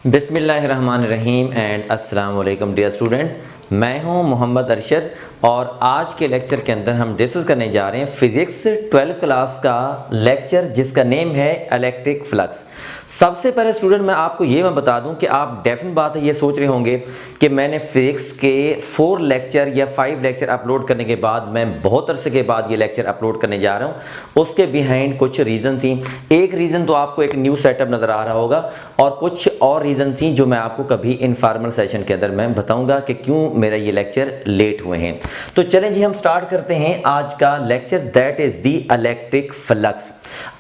बिस्मिल्लाहिर्रहमानिर्रहीम एंड अस्सलाम वालेकुम डियर स्टूडेंट। मैं हूं मोहम्मद अरशद और आज के लेक्चर के अंदर हम डिस्कस करने जा रहे हैं फिज़िक्स 12th क्लास का लेक्चर जिसका नेम है इलेक्ट्रिक फ्लक्स। सबसे पहले स्टूडेंट मैं बता दूं कि आप डेफिनेट बात है ये सोच रहे होंगे कि मैंने फिज़िक्स के 4 लेक्चर या 5 लेक्चर अपलोड करने के बाद मैं बहुत अरसे के बाद ये लेक्चर अपलोड करने जा रहा हूँ। उसके बिहाइंड कुछ रीज़न थी। एक रीज़न तो आपको एक न्यू सेटअप नज़र आ रहा होगा और कुछ और रीज़न थी जो मैं आपको कभी इनफॉर्मल सेशन के अंदर मैं बताऊंगा कि क्यों मेरा ये लेक्चर लेट हुए हैं। तो चलें जी हम स्टार्ट करते हैं आज का lecture, that is the electric flux.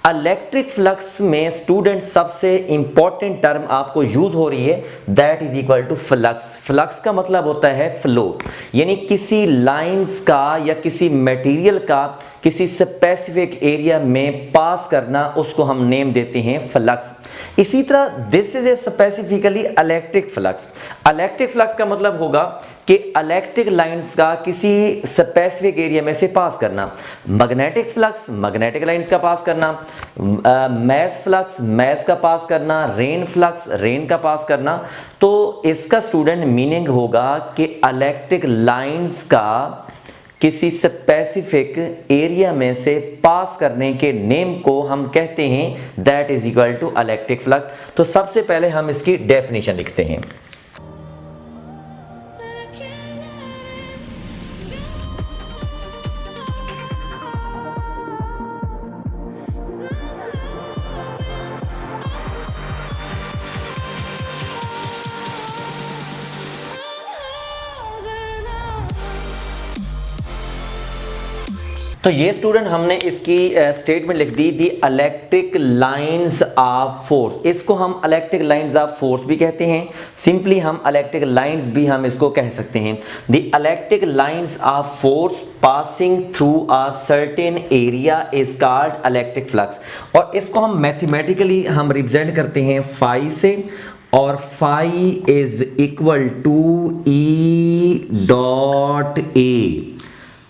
Electric flux में स्टूडेंट सबसे इंपॉर्टेंट टर्म आपको यूज हो रही है, that is equal to flux. Flux का मतलब होता है फ्लो, यानी किसी लाइंस का या किसी मटेरियल का किसी स्पेसिफिक एरिया में पास करना, उसको हम नेम देते हैं फ्लक्स। इसी तरह this is a specifically electric flux. Electric flux का मतलब होगा कि इलेक्ट्रिक लाइंस का किसी स्पेसिफिक एरिया में से पास करना। मैग्नेटिक फ्लक्स मैग्नेटिक लाइंस का पास करना, मैस फ्लक्स मैस का पास करना, रेन फ्लक्स रेन का पास करना। तो इसका स्टूडेंट मीनिंग होगा कि इलेक्ट्रिक लाइंस का किसी स्पेसिफिक एरिया में से पास करने के नेम को हम कहते हैं that is equal to electric flux. तो सबसे पहले हम इसकी डेफिनेशन लिखते हैं। तो ये स्टूडेंट हमने इसकी स्टेटमेंट लिख दी, the electric lines of force. इसको हम इलेक्ट्रिक लाइंस ऑफ फोर्स भी कहते हैं, सिंपली हम इलेक्ट्रिक लाइंस भी हम इसको कह सकते हैं। The electric lines of force passing through a certain area is called electric flux. और इसको हम मैथमेटिकली हम रिप्रेजेंट करते हैं फाई से, और phi is equal to E dot A,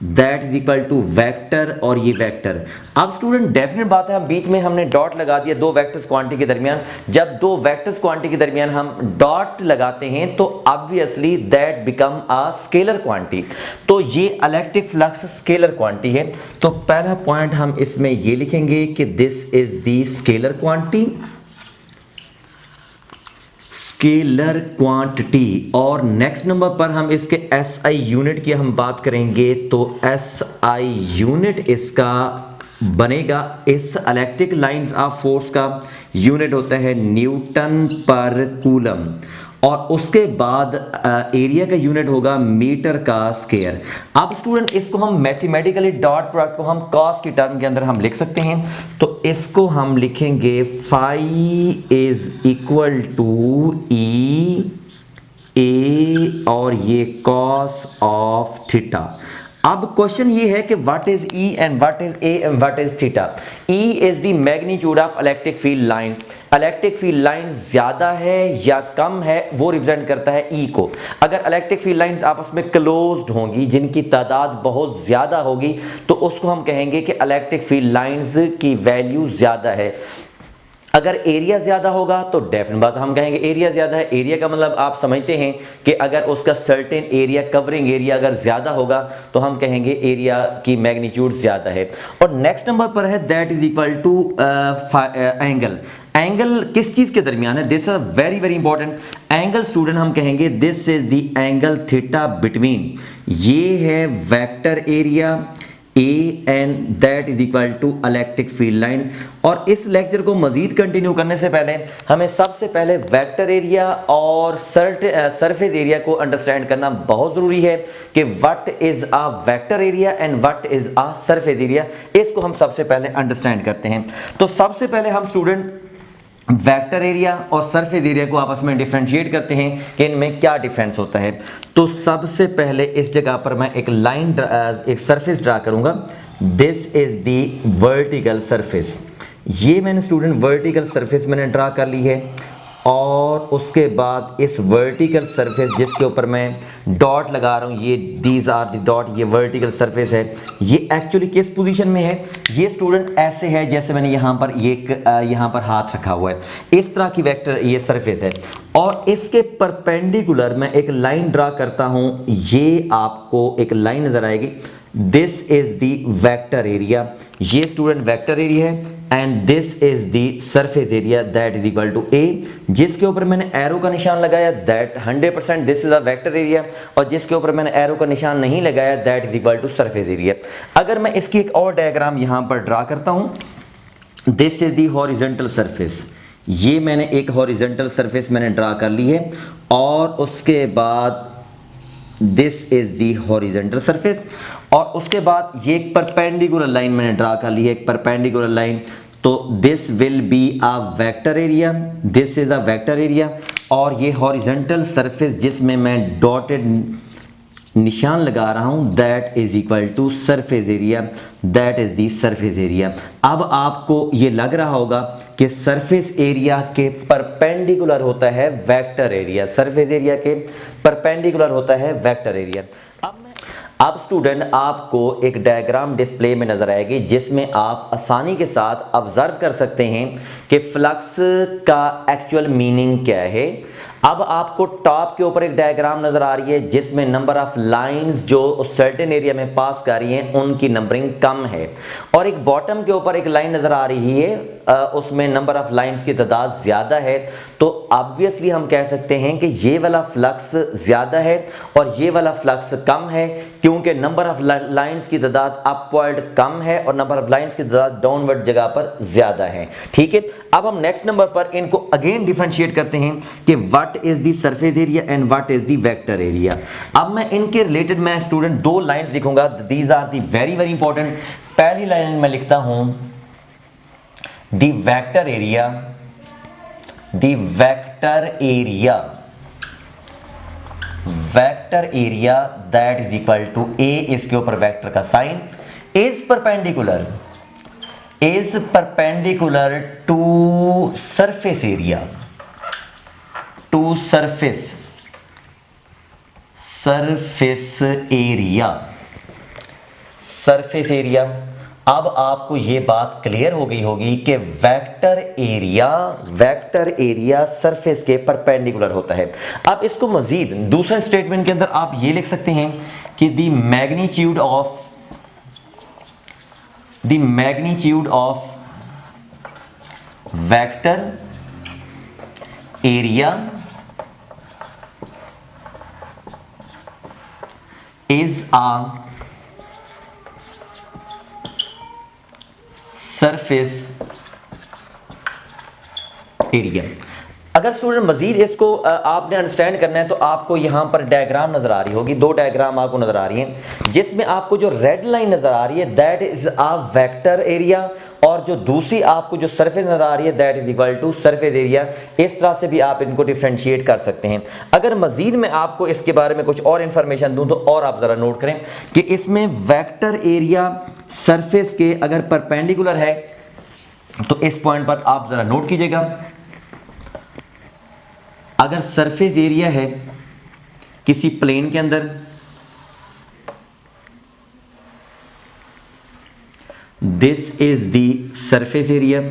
that is equal to vector, और ये वेक्टर। अब स्टूडेंट डेफिनेट बात है, हम बीच में हमने डॉट लगा दिया दो वेक्टर्स क्वांटिटी के दरमियान। जब दो वेक्टर्स क्वांटिटी के दरमियान हम डॉट लगाते हैं तो obviously that become a scalar quantity. तो ये इलेक्ट्रिक फ्लक्स स्केलर क्वांटिटी है। तो पहला पॉइंट हम इसमें ये लिखेंगे कि this is the scalar quantity, scalar quantity. और नेक्स्ट नंबर पर हम इसके एसआई यूनिट की हम बात करेंगे। तो एसआई यूनिट इसका बनेगा, इस इलेक्ट्रिक लाइंस ऑफ फोर्स का यूनिट होता है न्यूटन पर कूलम, और उसके बाद एरिया का यूनिट होगा मीटर का स्क्वायर। अब स्टूडेंट इसको हम मैथमेटिकली डॉट प्रोडक्ट को हम कॉस की टर्म के अंदर हम लिख सकते हैं। तो इसको हम लिखेंगे phi is equal to E A और ये कॉस ऑफ थीटा। अब क्वेश्चन ये है कि what is E and what is A and what is theta. E is the magnitude of electric field line. Electric field line ज्यादा है या कम है वो रिप्रेजेंट करता है ई को। अगर इलेक्ट्रिक फील्ड लाइंस आपस में क्लोज्ड होंगी, जिनकी तादाद बहुत ज्यादा होगी, तो उसको हम कहेंगे कि इलेक्ट्रिक फील्ड लाइंस की वैल्यू ज्यादा है। अगर एरिया ज्यादा होगा तो डेफिनेट बात हम कहेंगे एरिया ज्यादा है। एरिया का मतलब आप समझते हैं कि अगर उसका सर्टेन एरिया, कवरिंग एरिया अगर ज्यादा होगा तो हम कहेंगे एरिया की मैग्नीट्यूड ज्यादा है। और नेक्स्ट नंबर पर है that is equal to angle. Angle किस चीज के दरमियान है? This is very very important. Angle student हम कहेंगे this is the angle theta between, ये है vector area A and that is equal to electric field lines. और इस लेक्चर को मजीद कंटिन्यू करने से पहले हमें सबसे पहले वेक्टर एरिया और सरफेस एरिया को अंडरस्टैंड करना बहुत जरूरी है कि what is a vector area and what is a surface area. इसको हम सबसे पहले अंडरस्टैंड करते हैं। तो सबसे पहले हम स्टूडेंट वेक्टर एरिया और सरफेस एरिया को आपस में डिफरेंशिएट करते हैं कि इनमें क्या डिफरेंस होता है। तो सबसे पहले इस जगह पर मैं एक लाइन एक सरफेस ड्रा करूंगा। This is the vertical surface. ये मैंने स्टूडेंट वर्टिकल सरफेस मैंने ड्रा कर ली है। और उसके बाद इस वर्टिकल सरफेस जिसके ऊपर मैं डॉट लगा रहा हूँ, ये दीज आर द डॉट, ये वर्टिकल सरफेस है, ये एक्चुअली किस पोजीशन में है? ये स्टूडेंट ऐसे है जैसे मैंने यहाँ पर यहाँ पर हाथ रखा हुआ है, इस तरह की वेक्टर ये सरफेस है और इसके परपेंडिकुलर मैं एक लाइन ड्रा करता हूँ, ये आपको एक लाइन नजर आएगी, this is the vector area, ये स्टूडेंट वेक्टर एरिया है and this is the surface area that is equal to A, जिसके ऊपर मैंने एरो का निशान लगाया that 100% this is a vector area और जिसके ऊपर मैंने एरो का निशान नहीं लगाया that is equal to surface area. अगर मैं इसकी एक और डायग्राम यहां पर ड्रा करता हूं, this is the horizontal surface, ये मैंने एक हॉरिजॉन्टल सरफेस मैंने ड्रा कर ली है और उसके बाद this is the horizontal surface और उसके बाद ये एक परपेंडिकुलर लाइन मैंने ड्रा कर ली है, एक परपेंडिकुलर लाइन, तो this will be a vector area, this is a vector area और ये हॉरिजॉन्टल सरफेस जिसमें मैं डॉटेड निशान लगा रहा हूं that is equal to surface area, that is the surface area. अब आपको ये लग रहा होगा कि सरफेस एरिया के परपेंडिकुलर होता है वेक्टर एरिया, सरफेस एरिया के परपेंडिकुलर होता है वेक्टर एरिया। अब स्टूडेंट आपको एक डायग्राम डिस्प्ले में नजर आएगी जिसमें आप आसानी के साथ ऑब्जर्व कर सकते हैं कि फ्लक्स का एक्चुअल मीनिंग क्या है। अब आपको टॉप के ऊपर एक डायग्राम नजर आ रही है जिसमें नंबर ऑफ लाइंस जो सर्टेन एरिया में पास कर रही हैं उनकी नंबरिंग कम है और एक बॉटम के ऊपर एक लाइन नजर आ रही है उसमें नंबर ऑफ लाइंस की तादाद ज्यादा है, तो ऑब्वियसली हम कह सकते हैं कि ये वाला फ्लक्स ज्यादा है और ये वाला फ्लक्स कम है क्योंकि नंबर ऑफ लाइंस की तादाद अपवर्ड कम है और नंबर ऑफ लाइंस की तादाद डाउनवर्ड जगह पर ज्यादा है। ठीक है, अब हम नेक्स्ट नंबर पर इनको अगेन डिफरेंशिएट करते हैं कि what is the surface area and what is the vector area. अब मैं इनके रिलेटेड मैं स्टूडेंट दो लाइंस लिखूंगा, these are the very very important. पहली लाइन में लिखता हूं the vector area, the vector area, vector area that is equal to A, इसके ऊपर वेक्टर का sign, is perpendicular, is perpendicular to surface area, to surface, surface area, surface area. अब आपको यह बात क्लियर हो गई होगी कि वेक्टर एरिया सरफेस के परपेंडिकुलर होता है। अब इसको मजीद दूसरे स्टेटमेंट के अंदर आप ये लिख सकते हैं कि the magnitude of vector area is a surface area। अगर स्टूडेंट मजीद इसको आपने अंडरस्टैंड करना है तो आपको यहां पर डायग्राम नजर आ रही होगी, दो डायग्राम आपको नजर आ रही हैं जिसमें आपको जो रेड लाइन नजर आ रही है that is a vector area और जो दूसरी आपको जो सरफेस नजर आ रही है that is equal to surface area. इस तरह से भी आप इनको डिफरेंशिएट कर सकते हैं। अगर मजीद मैं आपको इसके बारे में कुछ और इंफॉर्मेशन दूं तो और आप जरा नोट करें कि इसमें वेक्टर एरिया सरफेस के अगर परपेंडिकुलर है तो इस पॉइंट पर आप जरा नोट कीजिएगा, अगर सरफेस एरिया है किसी प्लेन के अंदर, this is the surface area,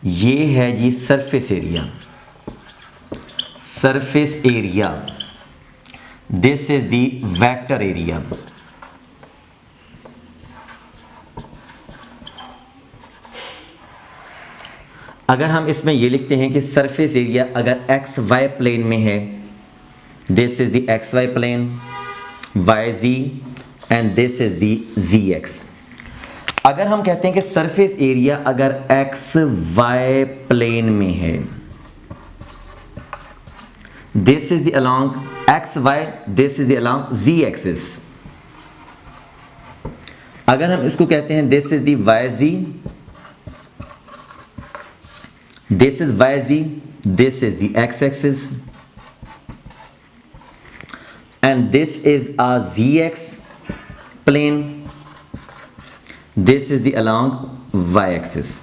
ये है जी surface area, surface area, this is the vector area. अगर हम इसमें ये लिखते हैं कि सरफेस एरिया अगर एक्स वाई प्लेन में है, this is the X Y plane, Y Z and this is the Z X. अगर हम कहते हैं कि सरफेस एरिया अगर एक्स वाई प्लेन में है, this is the along X Y, this is the along Z axis. अगर हम इसको कहते हैं this is the Y Z, this is yz, this is the x-axis and this is a zx plane, this is the along y-axis।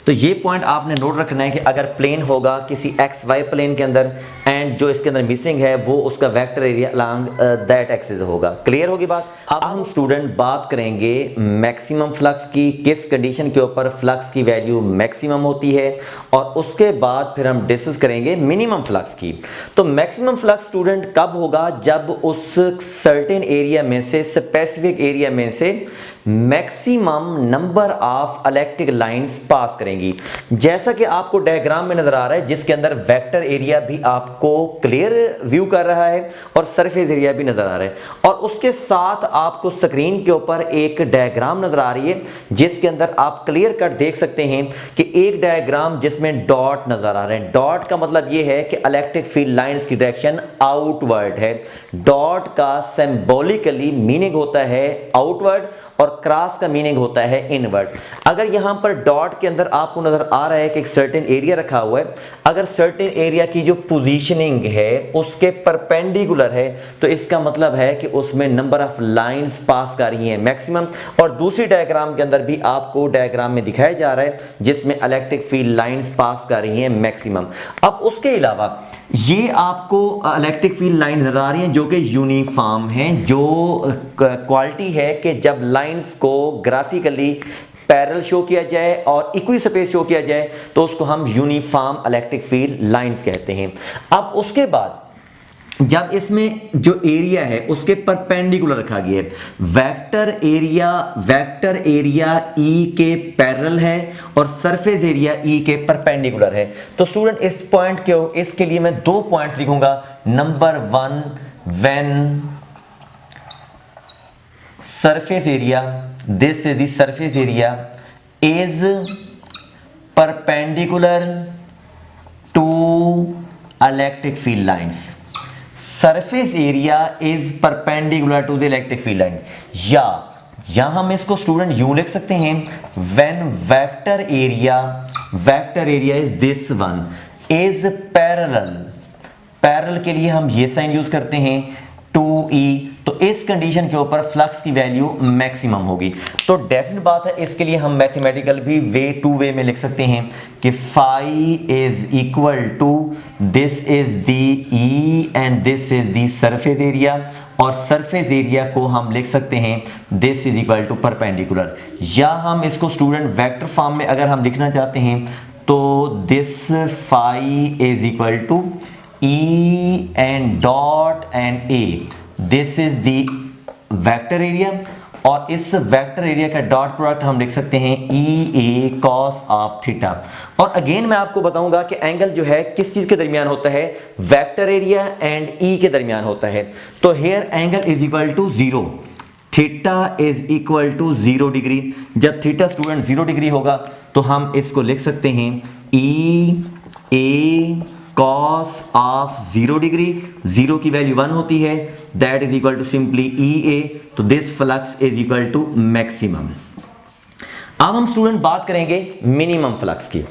तो तो ये point आपने note रखना है कि अगर प्लेन होगा किसी एक्स वाई प्लेन के अंदर एंड जो इसके अंदर मिसिंग है वो उसका vector area along that axis होगा। क्लियर होगी बात। अब हम स्टूडेंट बात करेंगे मैक्सिमम फ्लक्स की, किस कंडीशन के ऊपर फ्लक्स की वैल्यू मैक्सिमम होती है, और उसके बाद फिर हम डिस्कस करेंगे मिनिमम फ्लक्स की। तो मैक्सिमम फ्लक्स स्टूडेंट कब होगा, जब उस सर्टेन एरिया में से, स्पेसिफिक एरिया में से maximum number of electric lines pass करेंगी। जैसा कि आपको डायग्राम में नजर आ रहा है जिसके अंदर वेक्टर एरिया भी आपको क्लियर व्यू कर रहा है और सरफेस एरिया भी नजर आ रहा है, और उसके साथ आपको स्क्रीन के ऊपर एक डायग्राम नजर आ रही है जिसके अंदर आप क्लियर कट देख सकते हैं कि एक डायग्राम जिसमें डॉट नजर आ रहे हैं। डॉट का मतलब यह है कि इलेक्ट्रिक फील्ड लाइंस की डायरेक्शन आउटवर्ड है। डॉट का सिंबॉलिकली मीनिंग होता है आउटवर्ड और क्रॉस का मीनिंग होता है इनवर्ड। अगर यहां पर डॉट के अंदर आपको नजर आ रहा है कि एक सर्टेन एरिया रखा हुआ है, अगर सर्टेन एरिया की जो पोजीशनिंग है उसके परपेंडिकुलर है तो इसका मतलब है कि उसमें नंबर ऑफ लाइंस पास कर रही हैं मैक्सिमम। और दूसरी डायग्राम के अंदर भी आपको डायग्राम में दिखाया जा रहा है जिसमें इलेक्ट्रिक फील्ड लाइंस पास कर रही हैं मैक्सिमम। अब उसके अलावा ये आपको इलेक्ट्रिक फील्ड लाइन नजर आ रही हैं जो कि यूनिफॉर्म हैं, जो क्वालिटी है कि जब लाइंस को ग्राफिकली पैरेलल शो किया जाए और इक्वी स्पेस शो किया जाए तो उसको हम यूनिफॉर्म इलेक्ट्रिक फील्ड लाइंस कहते हैं। अब उसके बाद जब इसमें जो एरिया है उसके परपेंडिकुलर रखा गया है, वेक्टर एरिया ई के पैरेलल है और सरफेस एरिया ई के परपेंडिकुलर है, तो स्टूडेंट इस पॉइंट के इसके लिए मैं दो पॉइंट्स लिखूंगा। Number one, when surface area, this is the surface area, is perpendicular to electric field lines. Surface area is perpendicular to the electric field line. या यहां हम इसको स्टूडेंट यूं लिख सकते हैं, when vector area is this one is parallel के लिए हम ये साइन यूज करते हैं 2e, तो इस कंडीशन के ऊपर फ्लक्स की वैल्यू मैक्सिमम होगी। तो डेफिनेट बात है इसके लिए हम मैथमेटिकल भी टू वे में लिख सकते हैं कि phi is equal to this is the E and this is the surface area, और सरफेस एरिया को हम लिख सकते हैं this is equal to perpendicular. या हम इसको स्टूडेंट वेक्टर फॉर्म में अगर हम लिखना चाहते हैं तो this phi is equal to E and dot and A, this is the vector area, और इस वेक्टर एरिया का डॉट प्रोडक्ट हम लिख सकते हैं EA cos ऑफ थीटा। और अगेन मैं आपको बताऊंगा कि एंगल जो है किस चीज के दरमियान होता है, वेक्टर एरिया एंड E के दरमियान होता है। तो here angle is equal to 0, theta is equal to 0 degree. जब थीटा स्टूडेंट 0 डिग्री होगा तो हम इसको लिख सकते हैं EA cos ऑफ 0 डिग्री, 0 की वैल्यू 1 होती है, that is equal to simply EA, तो this flux is equal to maximum. अब हम स्टूडेंट बात करेंगे मिनिमम फ्लक्स की।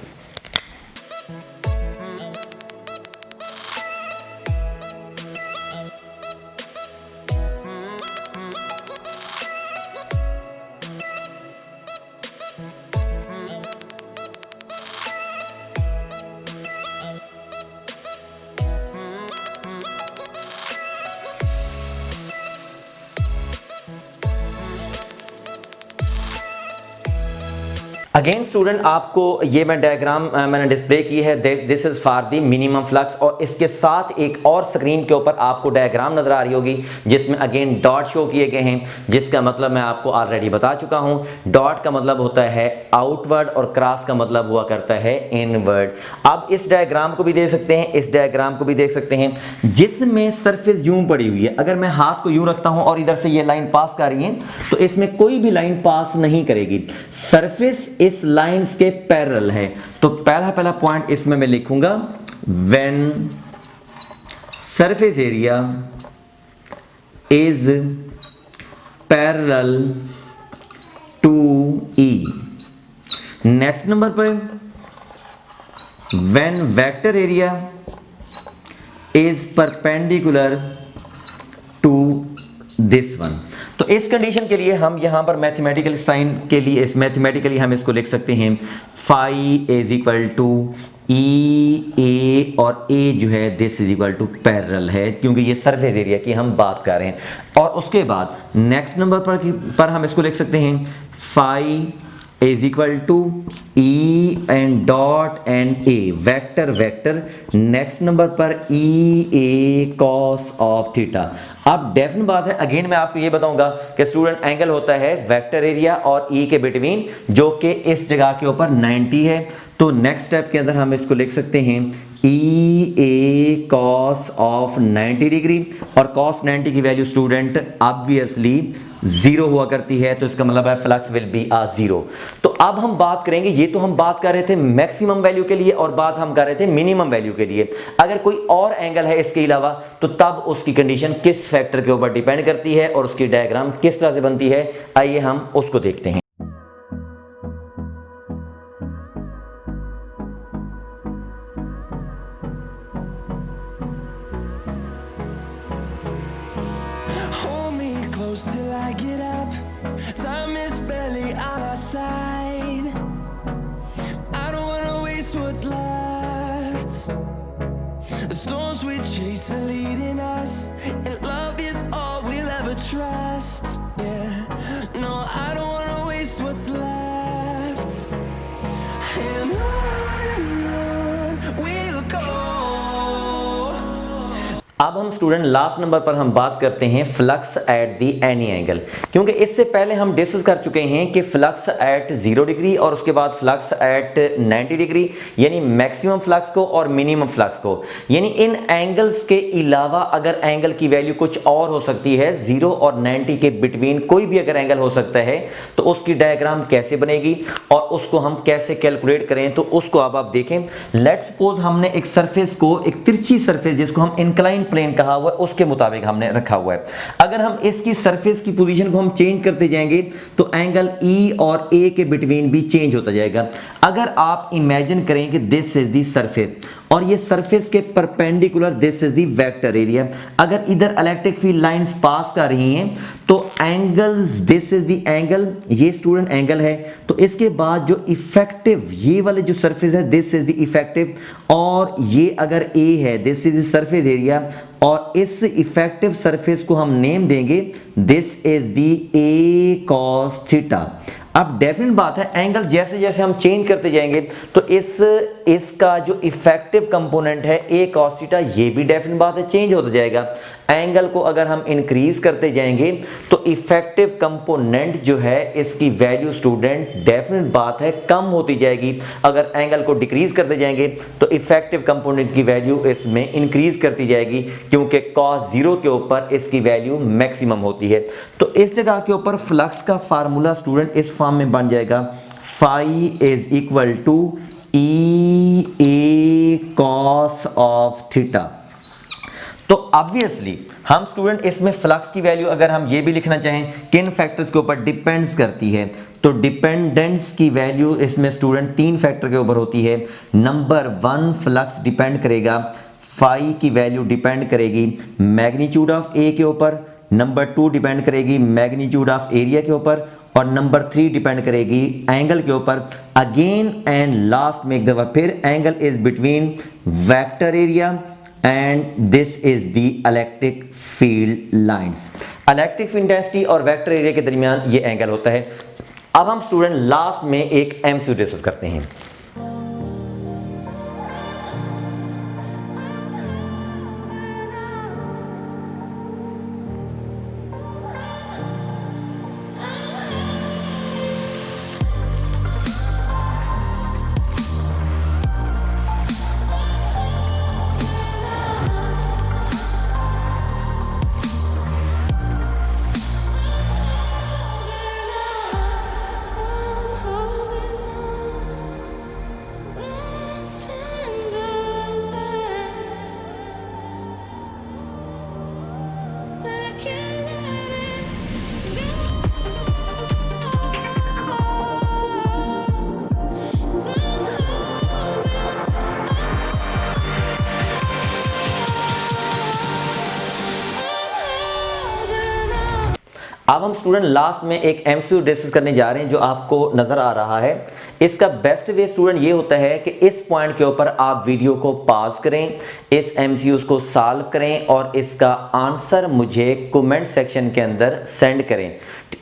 अगेन स्टूडेंट आपको ये मैं डायग्राम मैंने डिस्प्ले की है, this is for the minimum flux, और इसके साथ एक और स्क्रीन के ऊपर आपको डायग्राम नजर आ रही होगी जिसमें अगेन डॉट शो किए गए हैं, जिसका मतलब मैं आपको ऑलरेडी बता चुका हूं। डॉट का मतलब होता है आउटवर्ड और क्रॉस का मतलब हुआ करता है इनवर्ड। अब इस डायग्राम को भी देख सकते हैं, इस डायग्राम को भी देख सकते हैं जिसमें सरफेस यूं पड़ी हुई है। अगर मैं हाथ को यूं रखता हूं और इधर से ये लाइन पास कर रही है तो इसमें कोई भी लाइन पास नहीं करेगी, सरफेस इस लाइंस के पैरेलल है। तो पहला पॉइंट इसमें मैं लिखूंगा, when surface area is parallel to E। Next number पर when vector area is perpendicular to this one. तो इस कंडीशन के लिए हम यहाँ पर मैथमेटिकल साइन के लिए इस मैथमेटिकली हम इसको लिख सकते हैं phi is equal to E A, और ए जो है this is equal to parallel है, क्योंकि ये सरफेस एरिया की हम बात कर रहे हैं। और उसके बाद नेक्स्ट नंबर पर हम इसको लिख सकते हैं phi is equal to E and dot and A vector next number पर E A cos of theta. अब डेफिनेट बात है, अगेन मैं आपको ये बताऊंगा कि स्टूडेंट एंगल होता है वेक्टर एरिया और ई के बिटवीन, जो कि इस जगह के ऊपर 90 है। तो नेक्स्ट स्टेप के अंदर हम इसको लिख सकते हैं ई ए कॉस ऑफ 90 डिग्री, और कॉस 90 की वैल्यू स्टूडेंट ऑब्वियसली 0 हुआ करती है, तो इसका मतलब है फ्लक्स विल बी आ 0। तो अब हम बात करेंगे, ये तो हम बात कर रहे थे मैक्सिमम वैल्यू के लिए और बात हम कर रहे थे मिनिमम वैल्यू के लिए। अगर कोई और एंगल है इसके अलावा, तो तब उसकी कंडीशन किस फैक्टर के ऊपर डिपेंड करती है और उसकी डायग्राम किस तरह से बनती है, आइए हम उसको देखते हैं। Till I get up, time is barely on our side. I don't wanna waste what's left. The storms we chase are leading us, and love is all we'll ever trust. Yeah, no, I don't wanna waste what's left. And on we'll go. अब हम student last number पर हम बात करते हैं flux at the any angle, क्योंकि इससे पहले हम डिस्कस कर चुके हैं कि फ्लक्स एट 0 डिग्री और उसके बाद फ्लक्स एट 90 डिग्री, यानी मैक्सिमम फ्लक्स को और मिनिमम फ्लक्स को, यानी इन एंगल्स के अलावा अगर एंगल की वैल्यू कुछ और हो सकती है, 0 और 90 के बिटवीन कोई भी अगर एंगल हो सकता है, तो उसकी डायग्राम कैसे बनेगी और उसको हम कैसे कैलकुलेट करें, तो उसको अब आप देखें। लेट्स सपोज हमने एक सरफेस को, एक तिरछी सरफेस जिसको हम इंक्लाइन प्लेन कहा हुआ है, उसके मुताबिक हमने रखा हुआ है। अगर हम इसकी सरफेस की पोजीशन को हम चेंज करते जाएंगे तो एंगल ई और ए के बिटवीन भी चेंज होता जाएगा। अगर आप इमेजिन करें कि दिस इज दी सरफेस और ये सरफेस के perpendicular this is the vector area, अगर इधर इलेक्ट्रिक फील्ड लाइंस पास कर रही हैं तो angles, this is the angle, ये स्टूडेंट एंगल है, तो इसके बाद जो इफेक्टिव ये वाले जो सरफेस है दिस इज दी इफेक्टिव, और ये अगर ए है this is the surface area, और इस इफेक्टिव सरफेस को हम नेम देंगे this is the A cos theta. अब डेफिनेट बात है, एंगल जैसे जैसे हम चेंज करते जाएंगे तो इसका जो इफेक्टिव कंपोनेंट है ए कॉस थीटा, ये भी डेफिनेट बात है चेंज होता जाएगा। एंगल को अगर हम इंक्रीज करते जाएंगे तो इफेक्टिव कंपोनेंट जो है इसकी वैल्यू स्टूडेंट डेफिनेट बात है कम होती जाएगी। अगर एंगल को डिक्रीज करते जाएंगे तो इफेक्टिव कंपोनेंट की वैल्यू इसमें इंक्रीज करती जाएगी, क्योंकि cos 0 के ऊपर इसकी वैल्यू मैक्सिमम होती है। तो इस जगह के ऊपर फ्लक्स का फार्मूला स्टूडेंट इस फॉर्म में बन जाएगा, phi is equal to E A cos of theta. तो ऑब्वियसली हम स्टूडेंट इसमें फ्लक्स की वैल्यू अगर हम ये भी लिखना चाहें किन फैक्टर्स के ऊपर डिपेंड्स करती है, तो डिपेंडेंट्स की वैल्यू इसमें स्टूडेंट 3 फैक्टर के ऊपर होती है। नंबर 1 फ्लक्स डिपेंड करेगा, फाई की वैल्यू डिपेंड करेगी मैग्नीट्यूड ऑफ ए के ऊपर, नंबर 2 डिपेंड करेगी मैग्नीट्यूड ऑफ एरिया के ऊपर, और नंबर 3 डिपेंड करेगी एंगल के ऊपर। अगेन एंड लास्ट में एक दफा फिर angle is between vector area and this is the electric field lines. Electric field intensity और वेक्टर एरिया के दरमियान ये एंगल होता है। अब हम स्टूडेंट लास्ट में एक एमसीक्यू डिस्कस करते हैं। अब हम स्टूडेंट लास्ट में एक एमसीक्यू डिस्कस करने जा रहे हैं जो आपको नजर आ रहा है। इसका बेस्ट वे स्टूडेंट ये होता है कि इस पॉइंट के ऊपर आप वीडियो को पॉज करें, इस एमसीक्यूज को सॉल्व करें और इसका आंसर मुझे कमेंट सेक्शन के अंदर सेंड करें।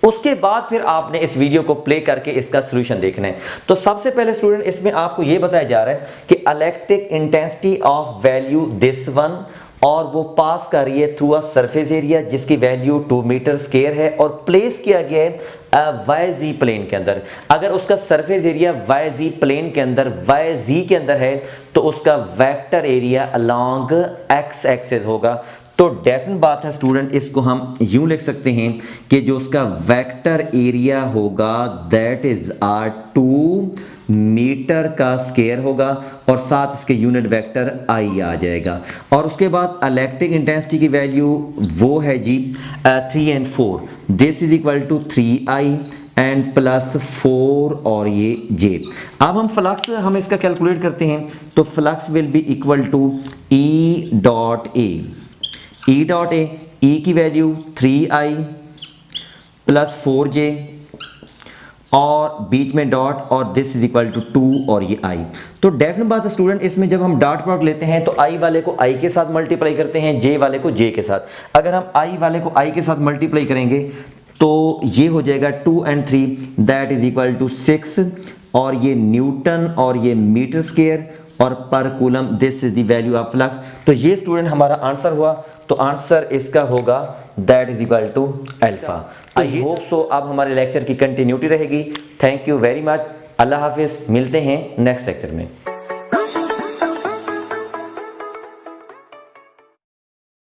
उसके बाद फिर आपने इस वीडियो को प्ले करके इसका सॉल्यूशन देखना है। तो सबसे पहले स्टूडेंट इसमें आपको ये बताया जा रहा है कि electric intensity of value this one, और वो पास कर रही है थ्रू अ सरफेस एरिया जिसकी वैल्यू 2 मीटर स्क्वायर है और प्लेस किया गया है YZ प्लेन के अंदर। अगर उसका सरफेस एरिया YZ प्लेन के अंदर YZ के अंदर है तो उसका vector area along X axis होगा। तो डेफिनेट बात है स्टूडेंट, इसको हम यूं लिख सकते हैं कि जो उसका वेक्टर एरिया होगा दैट इज 2 मीटर का स्क्वायर होगा और साथ इसके यूनिट वेक्टर I आ जाएगा। और उसके बाद इलेक्ट्रिक इंटेंसिटी की वैल्यू वो है जी 3 and 4, this is equal to 3I and plus 4 और ये J। अब हम फ्लक्स हम इसका कैलकुलेट करते हैं तो flux will be equal to E dot A, E की वैल्यू 3I प्लस 4J और बीच में डॉट और दिस इज इक्वल टू 2 और ये I। तो डेफिनेट बात है स्टूडेंट, इसमें जब हम डॉट प्रोडक्ट लेते हैं तो I वाले को I के साथ मल्टीप्लाई करते हैं, J वाले को J के साथ। अगर हम I वाले को I के साथ मल्टीप्लाई करेंगे तो ये हो जाएगा 2 and 3 that is equal to 6 और ये न्यूटन और ये मीटर स्क्वायर और पर coulomb this is the value of flux. तो ये स्टूडेंट हमारा आंसर हुआ। तो आंसर इसका होगा that is equal to alpha. I hope so अब हमारे लेक्चर की कंटिन्यूटी रहेगी। Thank you very much. अल्लाह हाफिज, मिलते हैं नेक्स्ट लेक्चर में।